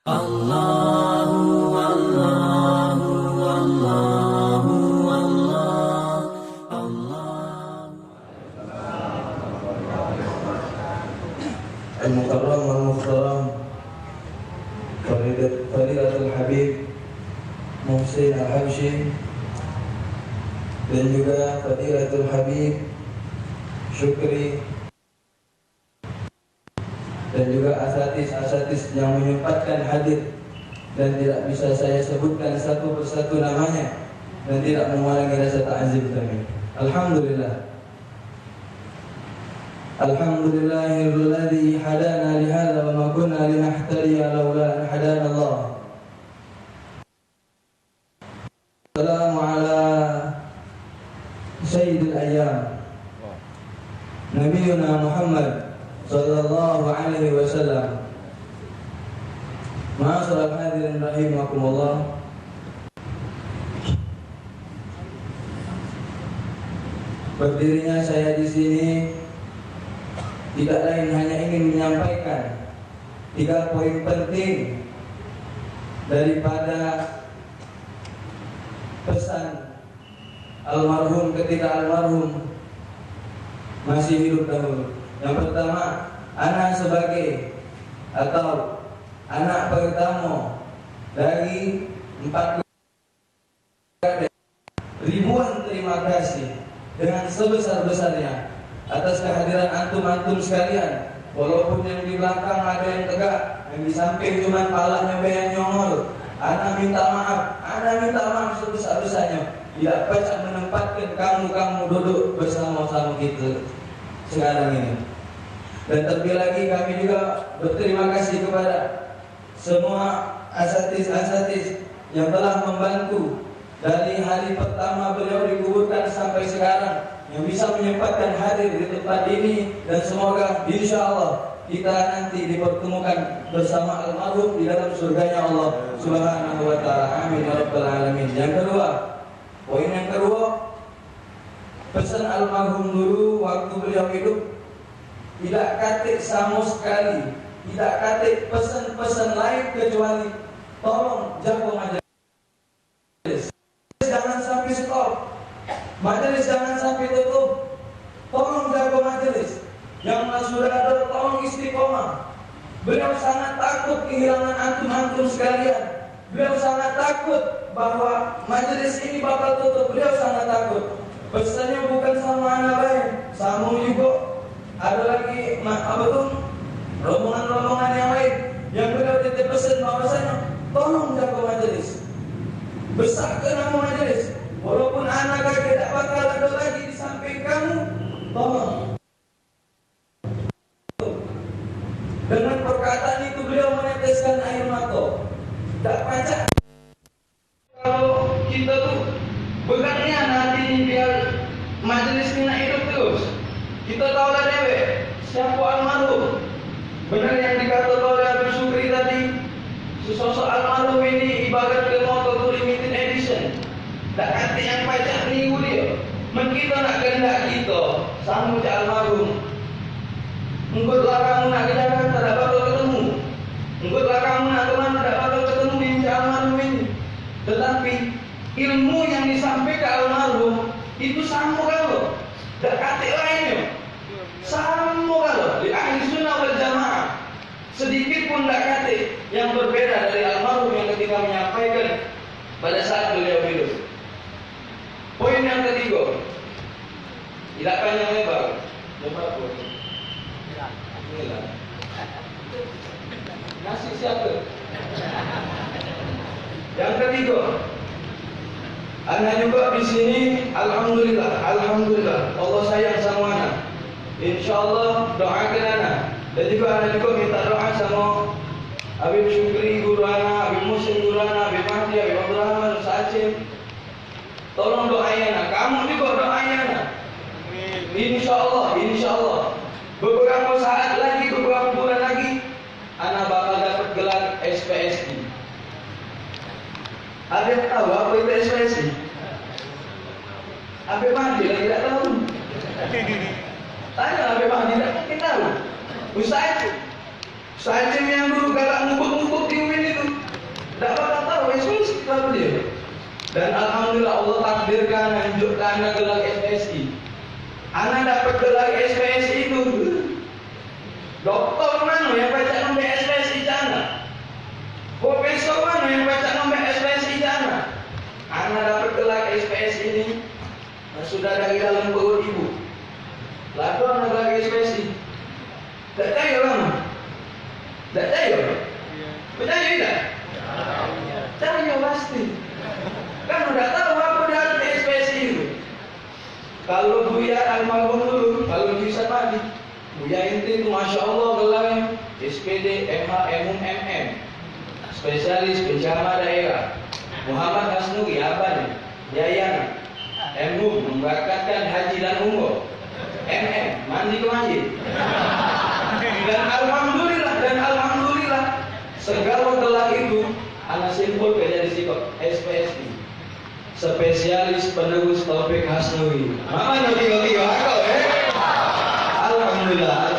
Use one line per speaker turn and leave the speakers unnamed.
Allahu Allahu Allahu Allah Allah.
Al-Mukarram wal-Mukhtaram Fadilatul Habib Muhsin Al-Habsyi dan juga Fadilatul Habib Syukri dan juga asatis yang menyempatkan hadir dan tidak bisa saya sebutkan satu persatu namanya dan tidak mengurangi rasa ta'zim kami. Alhamdulillah. Alhamdulillahilladzi hadana li hadza wa ma kunna linahtadiya laula an hadana Allah. Assalamu ala sayyidil ayyam Nabiyuna Muhammad sallallahu alaihi wasallam. Ma'asyiral hadirin rahimakumullah. Berdirinya saya di sini tidak lain hanya ingin menyampaikan 3 poin penting daripada pesan almarhum ketika almarhum masih hidup dahulu. Yang pertama, anak sebagai atau anak pertama dari 4 ribuan terima kasih dengan sebesar-besarnya atas kehadiran antum-antum sekalian. Walaupun yang di belakang ada yang tegak, yang di samping cuma palanya yang nyongol. Ana minta maaf sebesar-besarnya. Tidak pacak menempatkan kamu duduk bersama-sama kita sekarang ini. Dan terlebih lagi kami juga berterima kasih kepada semua asatis yang telah membantu dari hari pertama beliau dikuburkan sampai sekarang, yang bisa menyempatkan hadir di tempat ini, dan semoga insyaallah kita nanti dipertemukan bersama almarhum di dalam surganya Allah Subhanahu wa taala. Amin ya rabbal alamin. Poin yang kedua, pesan almarhum dulu waktu beliau hidup tidak katik sama sekali, tidak katik pesan-pesan lain kecuali tolong jaga majelis, jangan sampai stop, majelis jangan sampai tutup, tolong jaga majelis. Yang sudah ada tolong istiqomah. Beliau sangat takut kehilangan antum-antum sekalian. Beliau sangat takut bahwa majelis ini bakal tutup. Beliau sangat takut. Pesannya bukan sama anak lain, sama juga ada lagi rombongan-rombongan yang lain yang beliau titip pesan bahwasanya tolong jaga majelis, besarkan nama majelis. Walaupun anak kakek tidak bakal ada lagi di samping kamu, tolong. Dengan perkataan itu beliau meneteskan air mata. Tak pacak kalau kita tuh beratnya nanti biar majelis ini hidup terus. Kita tahu lah dewe siapa almarhum. Benar yang dikata oleh Habib Syukri tadi, sesosok almarhum ini ibarat ke motor limited edition. Tak kata yang pacak minggu dia. Kita nak kehendak kita sambut almarhum. Engkutlah kamu nak ke Jakarta, tak bakal ketemu. Engkutlah kamu nak kemana, tak bakal ketemu di almarhum ini. Tetapi ilmu yang disampaikan almarhum itu sama kalau tak kata lainnya. Sama kalau di ahli sunnah wal jamaah sedikit pun tak kata yang berbeda dari almarhum yang ketika menyampaikan pada saat beliau hidup. Poin yang ketiga, tidak panjang lebar. Inilah nasi siapa? Yang ketiga, ana juga di sini alhamdulillah Allah sayang sama ana. Insyaallah doakan ana. Dan juga ana juga minta doa sama Habib Syukri guru ana, Habib Muhsin guru ana, Habib Mahdi, Habib Abdul Rahman, Ustaz Aceh. Tolong doain ana, kamu juga doain ana. Insyaallah beberapa saat lagi, beberapa bulan lagi ana bakal dapat gelar SPSI. Ada yang tahu apa itu SPSI? Habib Mahdi lagi tidak tahu. Tanya Habib Mahdi tidak mungkin tahu. Ustaz yang dulu galak ngubuk-ngubuk di UIN itu Dan alhamdulillah Allah takdirkan menunjukkan gelar SPSI. Anak dapat gelar SPSI itu. Doktor mana yang baca nombor SPSI sana? Profesor mana yang baca nombor SPSI sana? Anak dapat gelar SPSI ini sudah dari dalam perut ibu. Lalu anak gelar SPSI. Tak tahu lama. Tak tahu. Percaya tidak? Percaya pasti. Kan udah tahu apa dari SPSI itu. Kalau Buya almarhum dulu, kalau bisa mati, Buya inti itu masya Allah gelarnya SPD, MA, MUM, MM, spesialis bencana daerah. Muhammad Hasnuri apa nih? Yayana. MUM memberangkatkan haji dan umroh. MM mandi ke masjid. Dan alhamdulillah segala gelar itu anak simpul jadi sikap SPSI. Spesialis penerus Taufik Hasnuri. Mama nanti aku alhamdulillah.